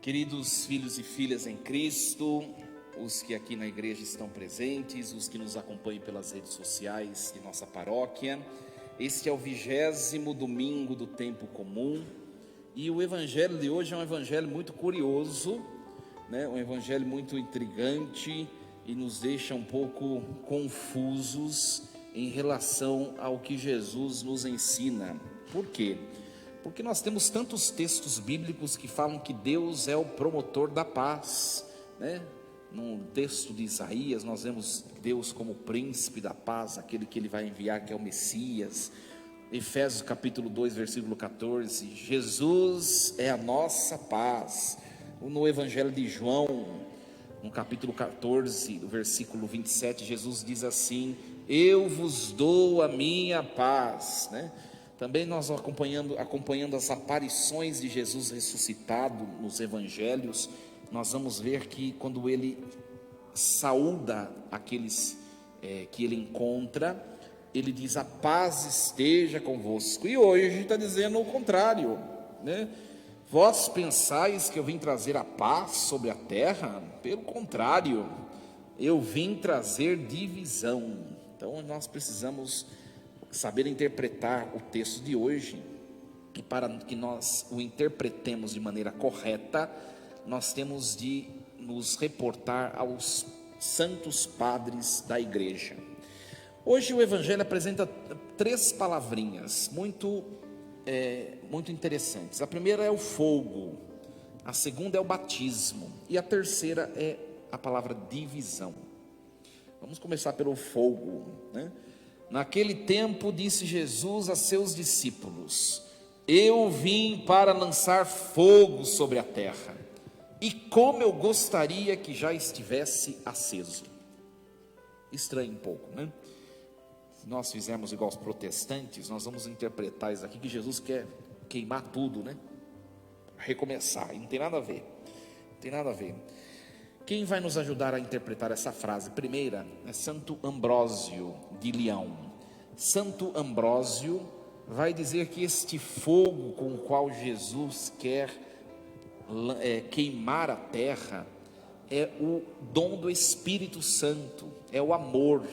Queridos filhos e filhas em Cristo, os que aqui na igreja estão presentes, os que nos acompanham pelas redes sociais de nossa paróquia, este é o 20º domingo do tempo comum, e o evangelho de hoje é um evangelho muito curioso, né? Um evangelho muito intrigante e nos deixa um pouco confusos em relação ao que Jesus nos ensina. Por quê? Porque nós temos tantos textos bíblicos que falam que Deus é o promotor da paz, né? No texto de Isaías nós vemos Deus como príncipe da paz, aquele que Ele vai enviar, que é o Messias. Efésios capítulo 2, versículo 14, Jesus é a nossa paz. No evangelho de João, no capítulo 14, versículo 27, Jesus diz assim: eu vos dou a minha paz, né? Também nós acompanhando as aparições de Jesus ressuscitado nos evangelhos, nós vamos ver que quando ele saúda aqueles que ele encontra, ele diz: a paz esteja convosco. E hoje está dizendo o contrário, né? Vós pensais que eu vim trazer a paz sobre a terra? Pelo contrário, eu vim trazer divisão. Então nós precisamos saber interpretar o texto de hoje, e para que nós o interpretemos de maneira correta, nós temos de nos reportar aos santos padres da igreja. Hoje o evangelho apresenta 3 palavrinhas muito interessantes. A primeira é o fogo, a segunda é o batismo, e a terceira é a palavra divisão. Vamos começar pelo fogo, né? Naquele tempo disse Jesus a seus discípulos: eu vim para lançar fogo sobre a terra, e como eu gostaria que já estivesse aceso. Estranho um pouco, né? Se nós fizermos igual os protestantes, nós vamos interpretar isso aqui, que Jesus quer queimar tudo, né? Recomeçar, e não tem nada a ver, não tem nada a ver. Quem vai nos ajudar a interpretar essa frase? Primeira é Santo Ambrósio de Leão. Santo Ambrósio vai dizer que este fogo com o qual Jesus quer queimar a terra é o dom do Espírito Santo, é o amor,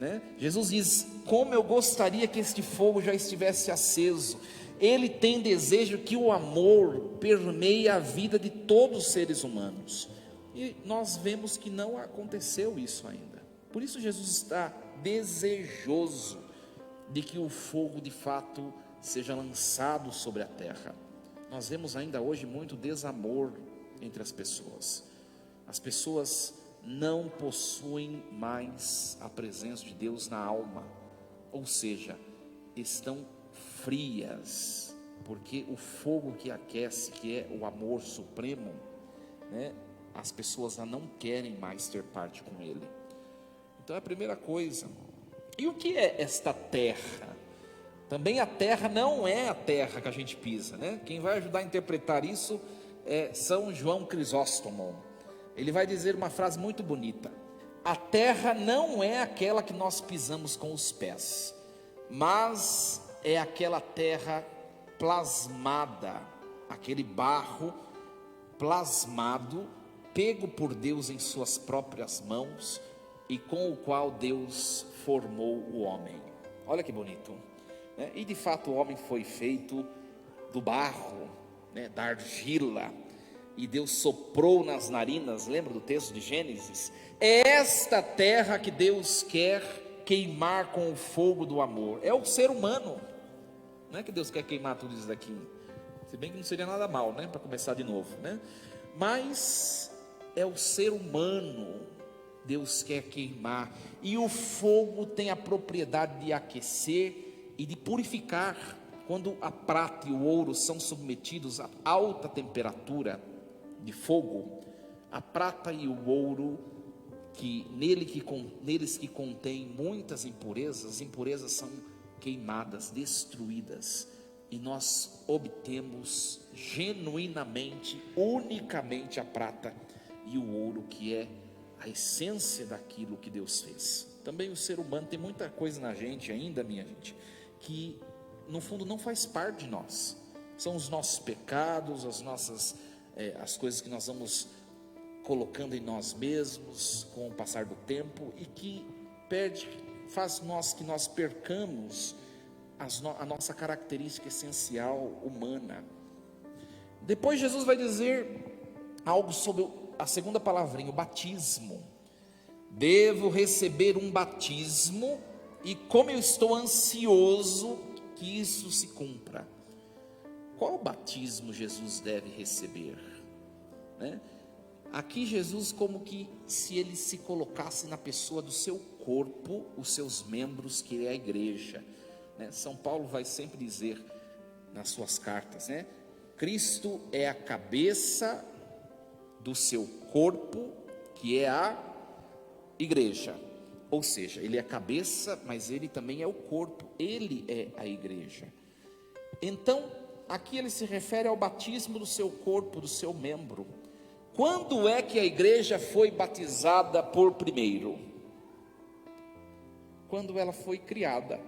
né? Jesus diz: como eu gostaria que este fogo já estivesse aceso. Ele tem desejo que o amor permeie a vida de todos os seres humanos, e nós vemos que não aconteceu isso ainda. Por isso Jesus está desejoso de que o fogo de fato seja lançado sobre a terra. Nós vemos ainda hoje muito desamor entre as pessoas. As pessoas não possuem mais a presença de Deus na alma, ou seja, estão frias, porque o fogo que aquece, que é o amor supremo, né? As pessoas já não querem mais ter parte com ele. Então é a primeira coisa. E o que é esta terra? Também a terra não é a terra que a gente pisa, né? Quem vai ajudar a interpretar isso é São João Crisóstomo. Ele vai dizer uma frase muito bonita: a terra não é aquela que nós pisamos com os pés, mas é aquela terra plasmada, aquele barro plasmado, pego por Deus em suas próprias mãos, e com o qual Deus formou o homem. Olha que bonito, né? E de fato o homem foi feito do barro, né? Da argila, e Deus soprou nas narinas. Lembra do texto de Gênesis? É esta terra que Deus quer queimar com o fogo do amor. É o ser humano. Não é que Deus quer queimar tudo isso daqui, se bem que não seria nada mal, né? Para começar de novo, né? Mas é o ser humano, Deus quer queimar, e o fogo tem a propriedade de aquecer e de purificar. Quando a prata e o ouro são submetidos a alta temperatura de fogo, a prata e o ouro, neles que contém muitas impurezas, as impurezas são queimadas, destruídas, e nós obtemos genuinamente, unicamente a prata e o ouro, que é a essência daquilo que Deus fez. Também o ser humano tem muita coisa na gente ainda, minha gente, que no fundo não faz parte de nós. São os nossos pecados, as nossas as coisas que nós vamos colocando em nós mesmos com o passar do tempo e que faz que nós percamos a nossa característica essencial humana. Depois Jesus vai dizer algo sobre a segunda palavrinha, o batismo. Devo receber um batismo e como eu estou ansioso que isso se cumpra. Qual batismo Jesus deve receber? Aqui Jesus como que se ele se colocasse na pessoa do seu corpo, os seus membros, que é a igreja. São Paulo vai sempre dizer nas suas cartas, Cristo é a cabeça do seu corpo, que é a igreja. Ou seja, ele é a cabeça, mas ele também é o corpo, ele é a igreja. Então, aqui ele se refere ao batismo do seu corpo, do seu membro. Quando é que a igreja foi batizada por primeiro? Quando ela foi criada.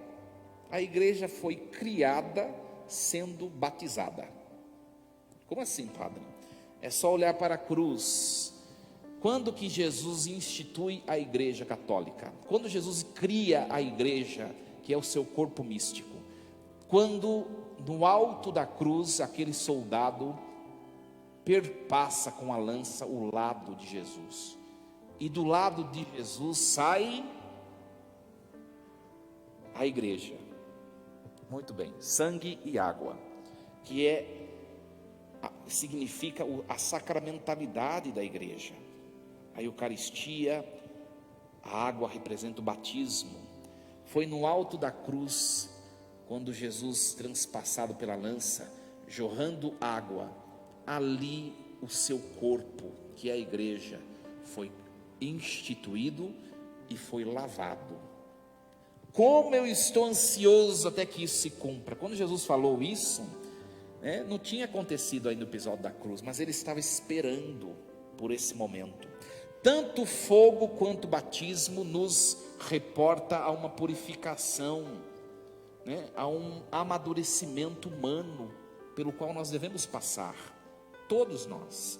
A igreja foi criada sendo batizada. Como assim, padre? É só olhar para a cruz. Quando que Jesus institui a igreja católica? Quando Jesus cria a igreja, que é o seu corpo místico. Quando no alto da cruz, aquele soldado perpassa com a lança o lado de Jesus. E do lado de Jesus sai a igreja. Muito bem, sangue e água, que significa a sacramentalidade da igreja. A Eucaristia, a água representa o batismo. Foi no alto da cruz, quando Jesus, transpassado pela lança, jorrando água, ali o seu corpo, que é a igreja, foi instituído e foi lavado. Como eu estou ansioso até que isso se cumpra. Quando Jesus falou isso, não tinha acontecido ainda o episódio da cruz, mas ele estava esperando por esse momento. Tanto fogo quanto batismo nos reporta a uma purificação, a um amadurecimento humano, pelo qual nós devemos passar, todos nós.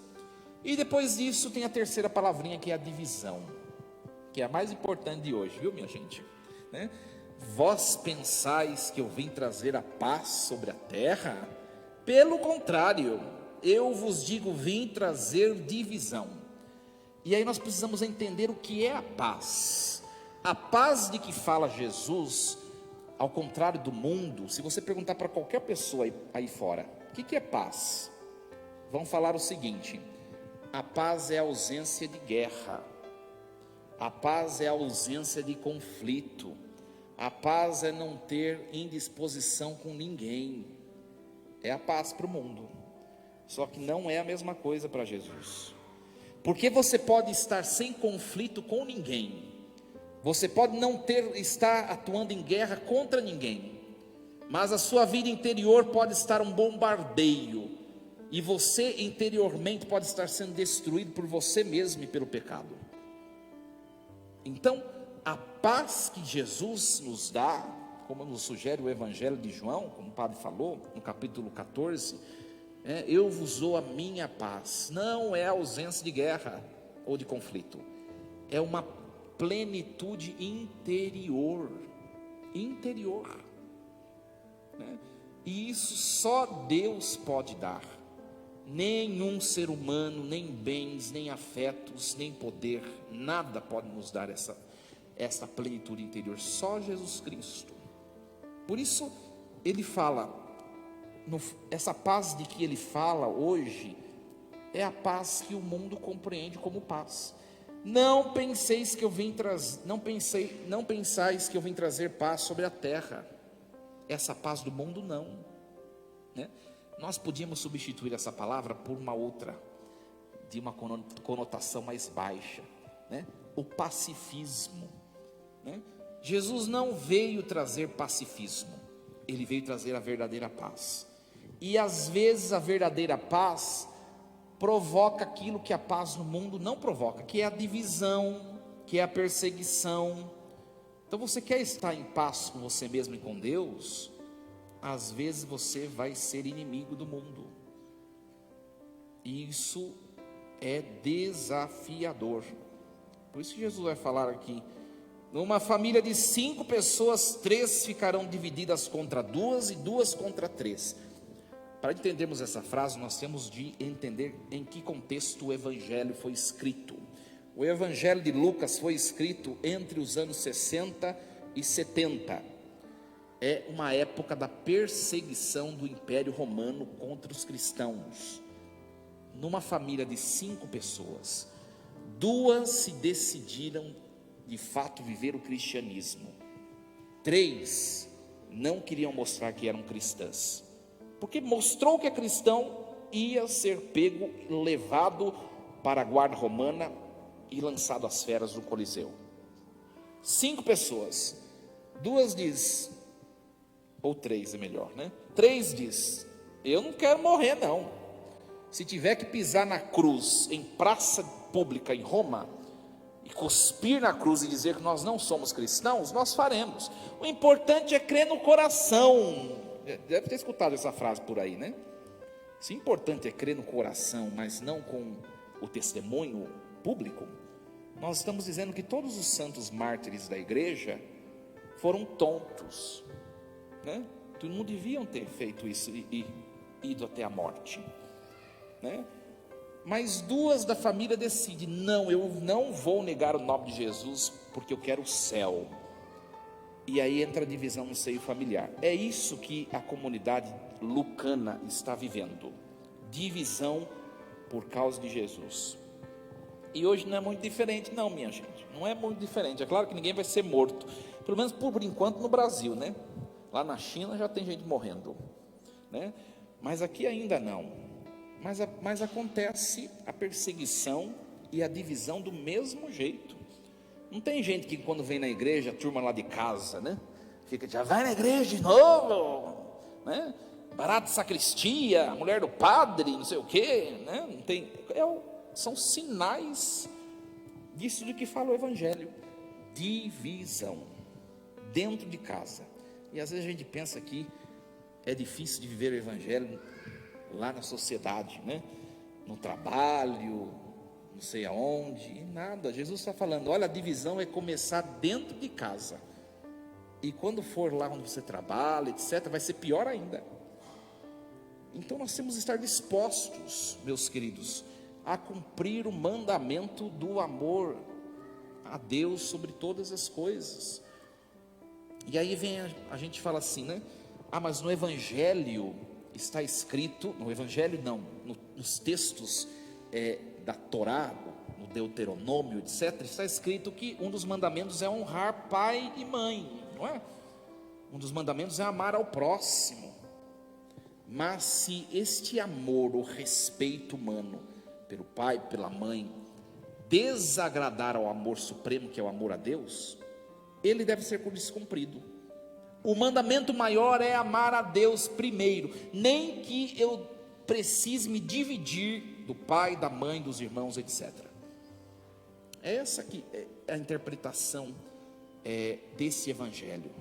E depois disso tem a terceira palavrinha, que é a divisão, que é a mais importante de hoje, viu, minha gente? Vós pensais que eu vim trazer a paz sobre a terra? Pelo contrário, eu vos digo, vim trazer divisão. E aí nós precisamos entender o que é a paz. A paz de que fala Jesus, ao contrário do mundo, se você perguntar para qualquer pessoa aí fora, o que é paz? Vão falar o seguinte: a paz é a ausência de guerra, a paz é a ausência de conflito, a paz é não ter indisposição com ninguém. É a paz para o mundo, só que não é a mesma coisa para Jesus. Porque você pode estar sem conflito com ninguém, você pode não estar atuando em guerra contra ninguém, mas a sua vida interior pode estar um bombardeio, e você interiormente pode estar sendo destruído por você mesmo e pelo pecado. Então, a paz que Jesus nos dá, como nos sugere o Evangelho de João, como o padre falou, no capítulo 14, eu vos dou a minha paz. Não é ausência de guerra ou de conflito, é uma plenitude interior, e isso só Deus pode dar. Nenhum ser humano, nem bens, nem afetos, nem poder, nada pode nos dar essa plenitude interior, só Jesus Cristo. Por isso ele fala, essa paz de que ele fala hoje, é a paz que o mundo compreende como paz. Não pensais que eu vim trazer paz sobre a terra. Essa paz do mundo não, Nós podíamos substituir essa palavra por uma outra, de uma conotação mais baixa, o pacifismo, Jesus não veio trazer pacifismo, ele veio trazer a verdadeira paz. E às vezes a verdadeira paz provoca aquilo que a paz no mundo não provoca, que é a divisão, que é a perseguição. Então você quer estar em paz com você mesmo e com Deus? Às vezes você vai ser inimigo do mundo. E isso é desafiador. Por isso que Jesus vai falar aqui: numa família de 5 pessoas, 3 ficarão divididas contra 2 e 2 contra 3. Para entendermos essa frase, nós temos de entender em que contexto o Evangelho foi escrito. O Evangelho de Lucas foi escrito entre os anos 60 e 70. É uma época da perseguição do Império Romano contra os cristãos. Numa família de 5 pessoas, 2 se decidiram de fato viver o cristianismo. 3 não queriam mostrar que eram cristãs, porque mostrou que é cristão, ia ser pego, levado para a guarda romana e lançado às feras do Coliseu. 5 pessoas, 2 diz, ou 3 é melhor, né? 3 diz: eu não quero morrer não. Se tiver que pisar na cruz em praça pública em Roma e cuspir na cruz e dizer que nós não somos cristãos, nós faremos. O importante é crer no coração. Deve ter escutado essa frase por aí, né? Se o importante é crer no coração, mas não com o testemunho público, nós estamos dizendo que todos os santos mártires da igreja foram tontos, né? Não deviam ter feito isso e ido até a morte, né? Mas 2 da família decidem: não, eu não vou negar o nome de Jesus, porque eu quero o céu. E aí entra a divisão no seio familiar. É isso que a comunidade lucana está vivendo: divisão por causa de Jesus. E hoje não é muito diferente não, minha gente, não é muito diferente. É claro que ninguém vai ser morto, pelo menos por enquanto no Brasil, né? Lá na China já tem gente morrendo, né? Mas aqui ainda não. Mas acontece a perseguição e a divisão do mesmo jeito. Não tem gente que quando vem na igreja, a turma lá de casa, né? Fica, já vai na igreja de novo, né? Barato de sacristia, mulher do padre, não sei o quê, né? Não tem, são sinais disso do que fala o Evangelho. Divisão dentro de casa. E às vezes a gente pensa que é difícil de viver o Evangelho lá na sociedade, né? No trabalho, não sei aonde, e nada. Jesus está falando: olha, a divisão é começar dentro de casa, e quando for lá onde você trabalha, etc., vai ser pior ainda. Então nós temos que estar dispostos, meus queridos, a cumprir o mandamento do amor a Deus sobre todas as coisas. E aí vem a gente fala assim, né? Ah, mas no Evangelho está escrito, no Evangelho não, nos textos da Torá, no Deuteronômio, etc., está escrito que um dos mandamentos é honrar pai e mãe, não é? Um dos mandamentos é amar ao próximo. Mas se este amor, o respeito humano pelo pai, pela mãe, desagradar ao amor supremo, que é o amor a Deus, ele deve ser descumprido. O mandamento maior é amar a Deus primeiro, nem que eu precise me dividir do pai, da mãe, dos irmãos, etc. Essa aqui é a interpretação desse Evangelho.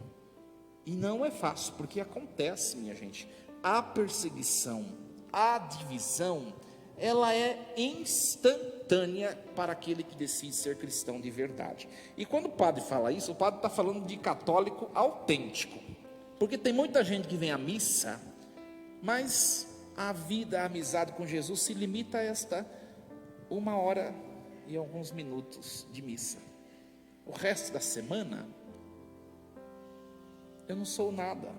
E não é fácil, porque acontece, minha gente, a perseguição, a divisão, ela é instantânea para aquele que decide ser cristão de verdade. E quando o padre fala isso, o padre está falando de católico autêntico, porque tem muita gente que vem à missa, mas a vida, a amizade com Jesus se limita a esta 1 hora e alguns minutos de missa. O resto da semana, eu não sou nada.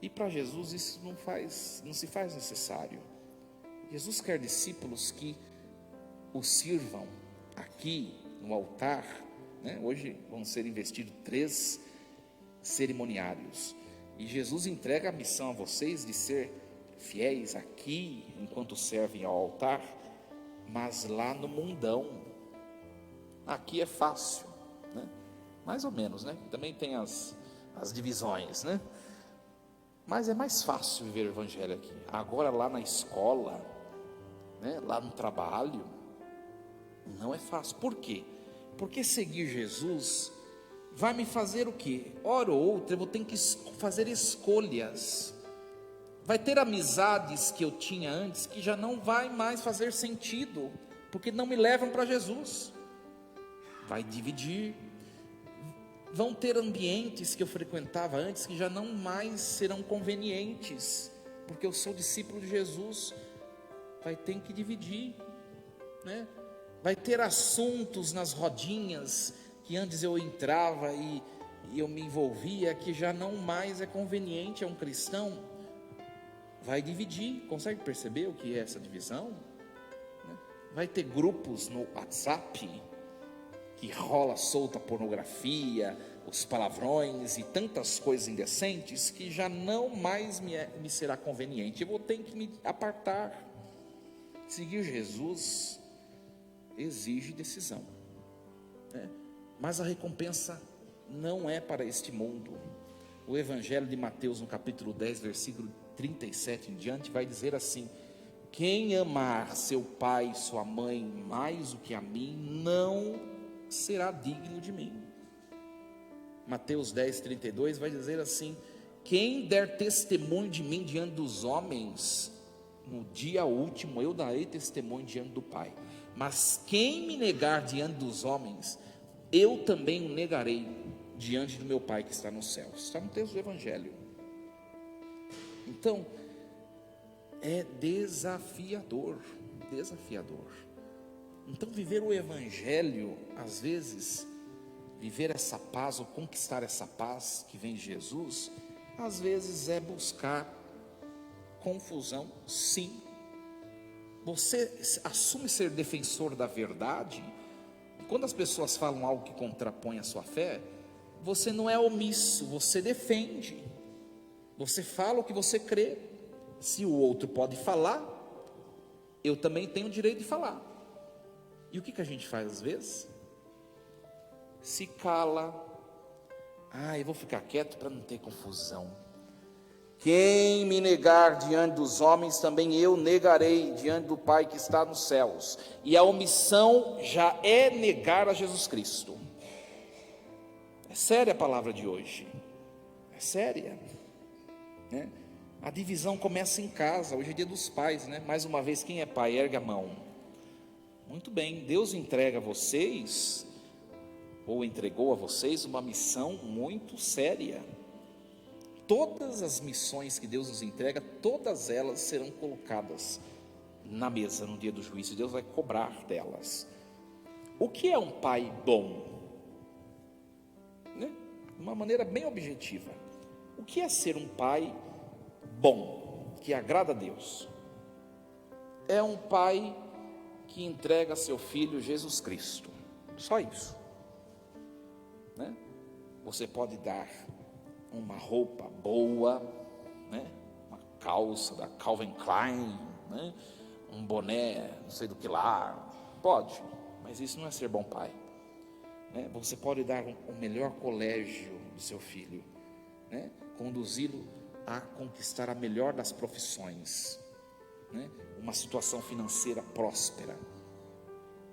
E para Jesus isso não se faz necessário. Jesus quer discípulos que o sirvam aqui no altar, né? Hoje vão ser investidos 3 cerimoniários, e Jesus entrega a missão a vocês de ser fiéis aqui, enquanto servem ao altar, mas lá no mundão, aqui é fácil, né? Mais ou menos, né? Também tem as divisões, né? Mas é mais fácil viver o Evangelho aqui. Agora lá na escola, né, lá no trabalho, não é fácil. Por quê? Porque seguir Jesus vai me fazer o quê? Hora ou outra eu vou ter que fazer escolhas. Vai ter amizades que eu tinha antes que já não vai mais fazer sentido, porque não me levam para Jesus. Vai dividir. Vão ter ambientes que eu frequentava antes que já não mais serão convenientes, porque eu sou discípulo de Jesus. Vai ter que dividir, né? Vai ter assuntos nas rodinhas que antes eu entrava e eu me envolvia, que já não mais é conveniente a um cristão. Vai dividir. Consegue perceber o que é essa divisão? Vai ter grupos no WhatsApp que rola solta pornografia, os palavrões e tantas coisas indecentes que já não mais me será conveniente. Eu vou ter que me apartar. Seguir Jesus exige decisão, né? Mas a recompensa não é para este mundo. O Evangelho de Mateus, no capítulo 10, versículo 37 em diante, vai dizer assim: quem amar seu pai e sua mãe mais do que a mim, não será digno de mim. Mateus 10, 32 vai dizer assim: quem der testemunho de mim diante dos homens, no dia último eu darei testemunho diante do Pai. Mas quem me negar diante dos homens, eu também o negarei diante do meu Pai que está nos céus. Está no texto do Evangelho. Então, é desafiador. Então, viver o Evangelho, às vezes, viver essa paz ou conquistar essa paz que vem de Jesus, às vezes é buscar confusão, sim. Você assume ser defensor da verdade, e quando as pessoas falam algo que contrapõe a sua fé, você não é omisso, você defende, você fala o que você crê. Se o outro pode falar, eu também tenho o direito de falar. E o que a gente faz às vezes? Se cala. Eu vou ficar quieto para não ter confusão. Quem me negar diante dos homens, também eu negarei diante do Pai que está nos céus. E a omissão já é negar a Jesus Cristo. É séria a palavra de hoje. É séria, né? A divisão começa em casa. Hoje é dia dos pais, né? Mais uma vez, quem é pai, ergue a mão. Muito bem, Deus entrega a vocês, ou entregou a vocês, uma missão muito séria. Todas as missões que Deus nos entrega, todas elas serão colocadas na mesa no dia do juízo. Deus vai cobrar delas. O que é um pai bom? Né? De uma maneira bem objetiva. O que é ser um pai bom, que agrada a Deus? É um pai que entrega seu filho Jesus Cristo. Só isso, né? Você pode dar uma roupa boa, né? Uma calça da Calvin Klein, né? Um boné, não sei do que lá, pode, mas isso não é ser bom pai, né? Você pode dar o melhor colégio do seu filho, né? Conduzi-lo a conquistar a melhor das profissões, né? Uma situação financeira próspera,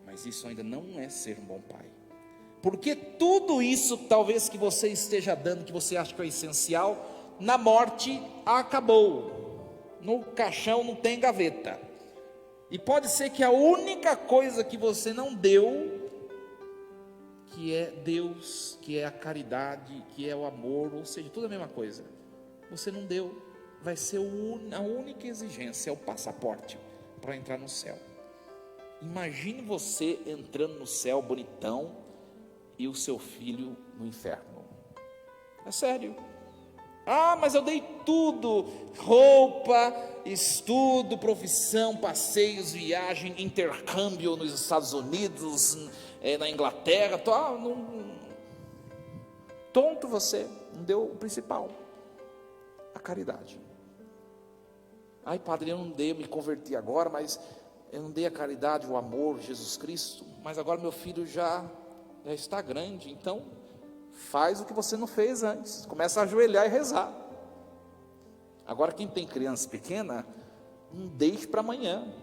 mas isso ainda não é ser um bom pai. Porque tudo isso, talvez, que você esteja dando, que você acha que é essencial, na morte acabou. No caixão não tem gaveta. E pode ser que a única coisa que você não deu, que é Deus, que é a caridade, que é o amor, ou seja, tudo a mesma coisa, você não deu. Vai ser a única exigência, é o passaporte para entrar no céu. Imagine você entrando no céu bonitão, e o seu filho no inferno. É sério. Mas eu dei tudo: roupa, estudo, profissão, passeios, viagem, intercâmbio nos Estados Unidos, na Inglaterra. Tonto você, não deu o principal, a caridade. Padre, eu não dei, eu me converti agora, mas eu não dei a caridade, o amor, Jesus Cristo, mas agora meu filho já está grande, então faz o que você não fez antes, começa a ajoelhar e rezar. Agora, quem tem criança pequena, não deixe para amanhã,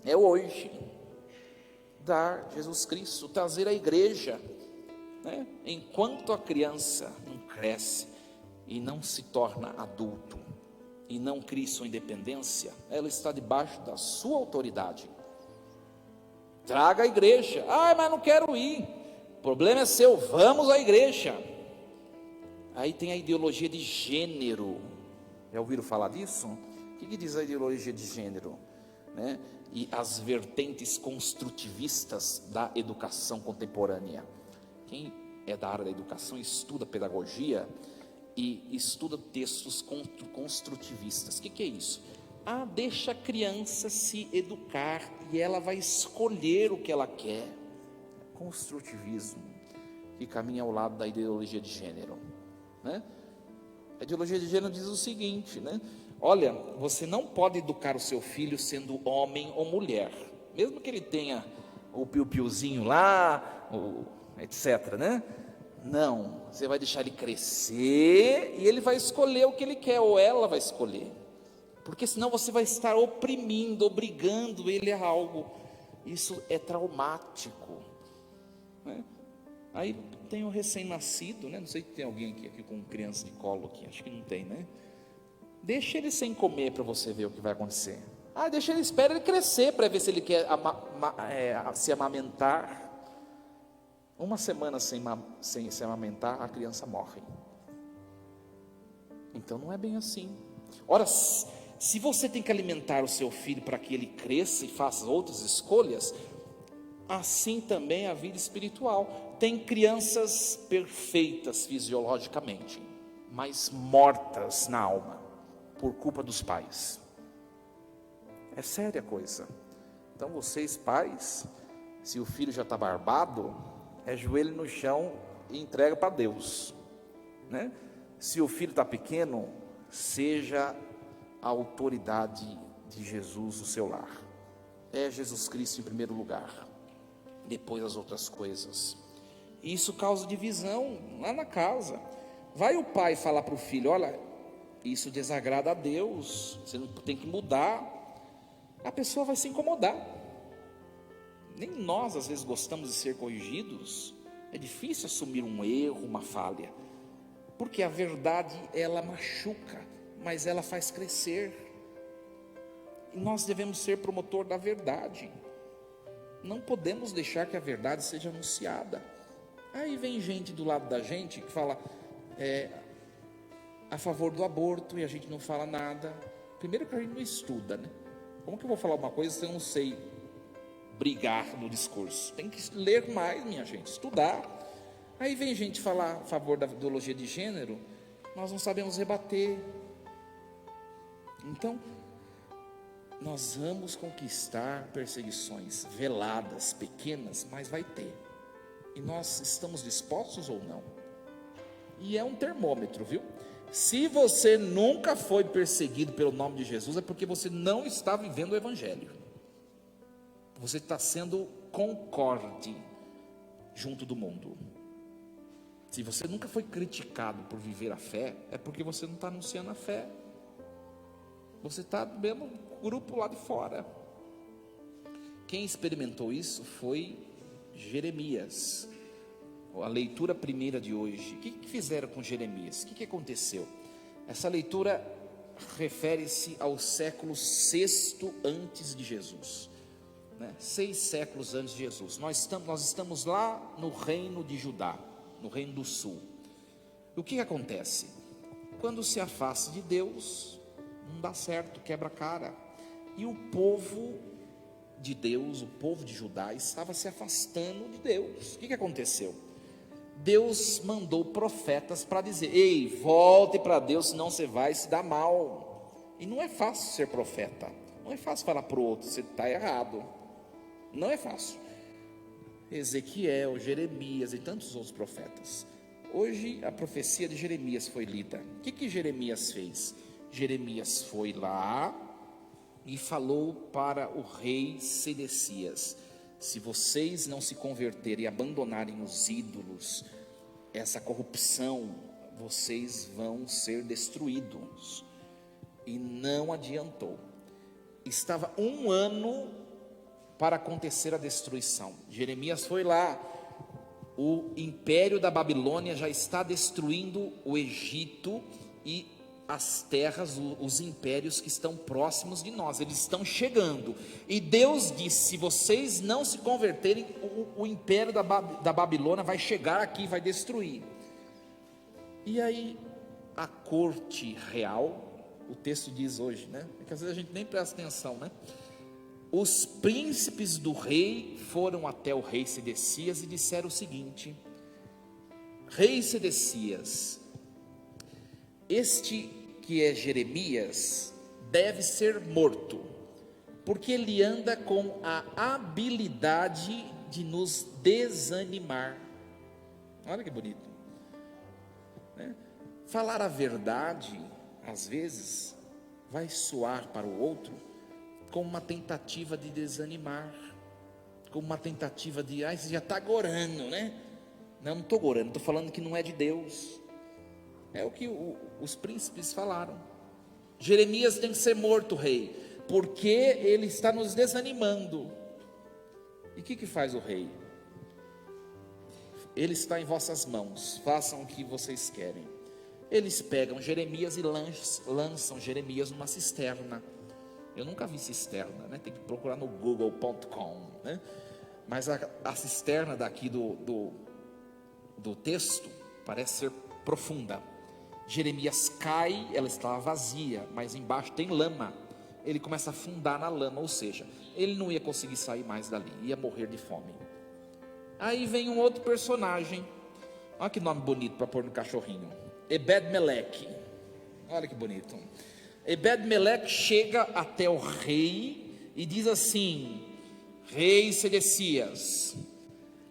é hoje. Dar Jesus Cristo, trazer a igreja, né? Enquanto a criança não cresce e não se torna adulto, e não crie sua independência, ela está debaixo da sua autoridade. Traga a igreja. Mas não quero ir. O problema é seu, vamos à igreja. Aí tem a ideologia de gênero. Já ouviram falar disso? O que diz a ideologia de gênero? E as vertentes construtivistas da educação contemporânea. Quem é da área da educação estuda pedagogia e estuda textos construtivistas. O que é isso? Deixa a criança se educar e ela vai escolher o que ela quer. Construtivismo, que caminha ao lado da ideologia de gênero. A ideologia de gênero diz o seguinte, olha, você não pode educar o seu filho sendo homem ou mulher, mesmo que ele tenha o piu-piuzinho lá, etc, Não, você vai deixar ele crescer e ele vai escolher o que ele quer, ou ela vai escolher, porque senão você vai estar oprimindo, obrigando ele a algo. Isso é traumático, Aí tem o recém-nascido, não sei se tem alguém aqui com criança de colo aqui, acho que não tem, Deixa ele sem comer para você ver o que vai acontecer. Deixa ele, espera ele crescer para ver se ele quer se amamentar. Uma semana sem se amamentar, a criança morre. Então não é bem assim. Ora, se você tem que alimentar o seu filho para que ele cresça e faça outras escolhas, assim também é a vida espiritual. Tem crianças perfeitas fisiologicamente, mas mortas na alma, por culpa dos pais. É séria a coisa. Então vocês pais, se o filho já está barbado, é joelho no chão e entrega para Deus, Se o filho está pequeno, seja a autoridade de Jesus no seu lar. É Jesus Cristo em primeiro lugar, depois as outras coisas. E isso causa divisão lá na casa. Vai o pai falar para o filho: olha, isso desagrada a Deus, você não tem que mudar. A pessoa vai se incomodar. Nem nós às vezes gostamos de ser corrigidos. É difícil assumir um erro, uma falha, porque a verdade, ela machuca, mas ela faz crescer. E nós devemos ser promotor da verdade. Não podemos deixar que a verdade seja anunciada. Aí vem gente do lado da gente que fala a favor do aborto, e a gente não fala nada. Primeiro que a gente não estuda, Como que eu vou falar uma coisa se eu não sei brigar no discurso? Tem que ler mais, minha gente, estudar. Aí vem gente falar a favor da ideologia de gênero, nós não sabemos rebater. Então, nós vamos conquistar perseguições veladas, pequenas, mas vai ter. E nós estamos dispostos ou não? E é um termômetro, viu? Se você nunca foi perseguido pelo nome de Jesus, é porque você não está vivendo o Evangelho. Você está sendo concorde junto do mundo. Se você nunca foi criticado por viver a fé, é porque você não está anunciando a fé. Você está no mesmo grupo lá de fora. Quem experimentou isso foi Jeremias. A leitura primeira de hoje. O que fizeram com Jeremias? O que aconteceu? Essa leitura refere-se ao século VI antes de Jesus, 6 séculos antes de Jesus. Nós estamos lá no reino de Judá, no reino do sul. O que acontece? Quando se afasta de Deus, não dá certo, quebra a cara. E o povo de Deus, o povo de Judá, estava se afastando de Deus. O que aconteceu? Deus mandou profetas para dizer: ei, volte para Deus, senão você vai se dar mal. E não é fácil ser profeta, não é fácil falar para o outro, você está errado, não é fácil. Ezequiel, Jeremias e tantos outros profetas. Hoje a profecia de Jeremias foi lida. O que Jeremias fez? Jeremias foi lá e falou para o rei Sedecias: se vocês não se converterem e abandonarem os ídolos, essa corrupção, vocês vão ser destruídos. E não adiantou. Estava 1 ano para acontecer a destruição. Jeremias foi lá. O império da Babilônia já está destruindo o Egito e as terras, os impérios que estão próximos de nós, eles estão chegando. E Deus disse: se vocês não se converterem, o império da Babilônia vai chegar aqui, vai destruir. E aí a corte real, o texto diz hoje, né? É que às vezes a gente nem presta atenção, né? Os príncipes do rei foram até o rei Sedecias e disseram o seguinte: Rei Sedecias, este que é Jeremias deve ser morto, porque ele anda com a habilidade de nos desanimar. Olha que bonito, né? Falar a verdade, às vezes, vai soar para o outro como uma tentativa de desanimar, como uma tentativa de, você já está gorando, né? Não estou gorando, estou falando que não é de Deus. É o que os príncipes falaram. Jeremias tem que ser morto, rei, porque ele está nos desanimando. E o que faz o rei? Ele está em vossas mãos, façam o que vocês querem. Eles pegam Jeremias e lançam Jeremias numa cisterna. Eu nunca vi cisterna, né? Tem que procurar no google.com, né? Mas a cisterna daqui do texto parece ser profunda. Jeremias cai, ela estava vazia, mas embaixo tem lama. Ele começa a afundar na lama, ou seja, ele não ia conseguir sair mais dali, ia morrer de fome. Aí vem um outro personagem, olha que nome bonito para pôr no cachorrinho, Ebed-Meleque. Olha que bonito. Ebed-Meleque chega até o rei e diz assim: Rei Sedecias,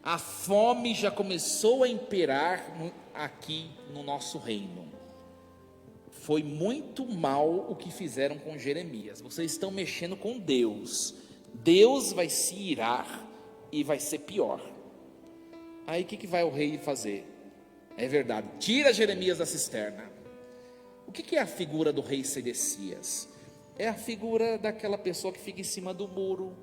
a fome já começou a imperar aqui no nosso reino. Foi muito mal o que fizeram com Jeremias. Vocês estão mexendo com Deus. Deus vai se irar e vai ser pior. Aí o que vai o rei fazer? É verdade, tira Jeremias da cisterna. O que é a figura do rei Sedecias? É a figura daquela pessoa que fica em cima do muro.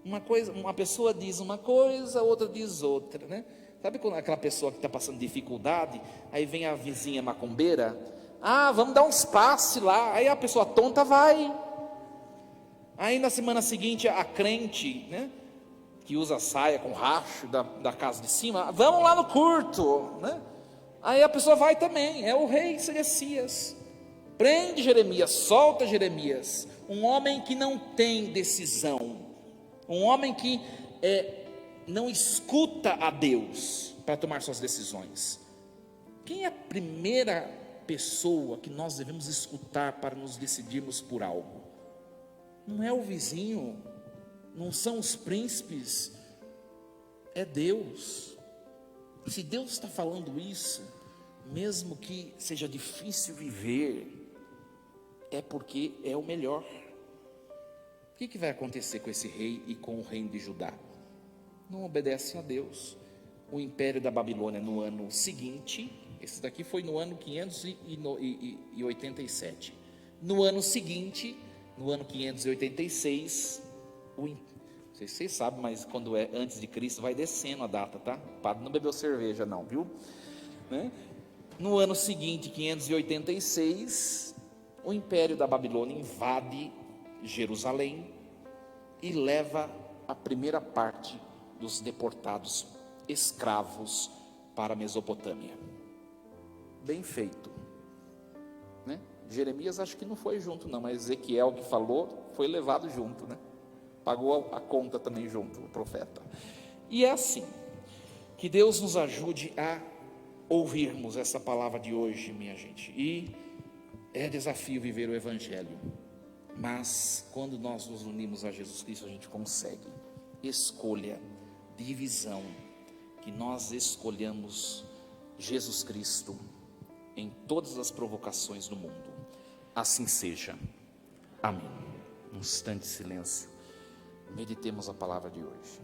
Uma pessoa diz uma coisa, outra diz outra, né? Sabe quando aquela pessoa que está passando dificuldade, aí vem a vizinha macumbeira, vamos dar uns passes lá, aí a pessoa tonta vai. Aí na semana seguinte a crente, né, que usa saia com racho da casa de cima, vamos lá no culto, né? Aí a pessoa vai também. É o rei Sedecias. Prende Jeremias, solta Jeremias, um homem que não tem decisão, um homem que não escuta a Deus para tomar suas decisões. Quem é a primeira pessoa que nós devemos escutar para nos decidirmos por algo? Não é o vizinho, não são os príncipes, é Deus. Se Deus está falando isso, mesmo que seja difícil viver, é porque é o melhor. O que vai acontecer com esse rei e com o reino de Judá? Não obedecem a Deus. O império da Babilônia no ano seguinte, esse daqui foi no ano 587. No ano seguinte, no ano 586, não sei se vocês sabem, mas quando é antes de Cristo vai descendo a data, tá? O padre não bebeu cerveja não, viu? Né? No ano seguinte, 586, o império da Babilônia invade Jerusalém e leva a primeira parte dos deportados escravos para a Mesopotâmia. Bem feito, né? Jeremias acho que não foi junto não, mas Ezequiel que falou foi levado junto, né? Pagou a conta também junto, o profeta. E é assim, que Deus nos ajude a ouvirmos essa palavra de hoje, minha gente. E é desafio viver o Evangelho, mas quando nós nos unimos a Jesus Cristo, a gente consegue. Escolha, divisão, que nós escolhamos Jesus Cristo em todas as provocações do mundo. Assim seja. Amém. Um instante de silêncio. Meditemos a palavra de hoje.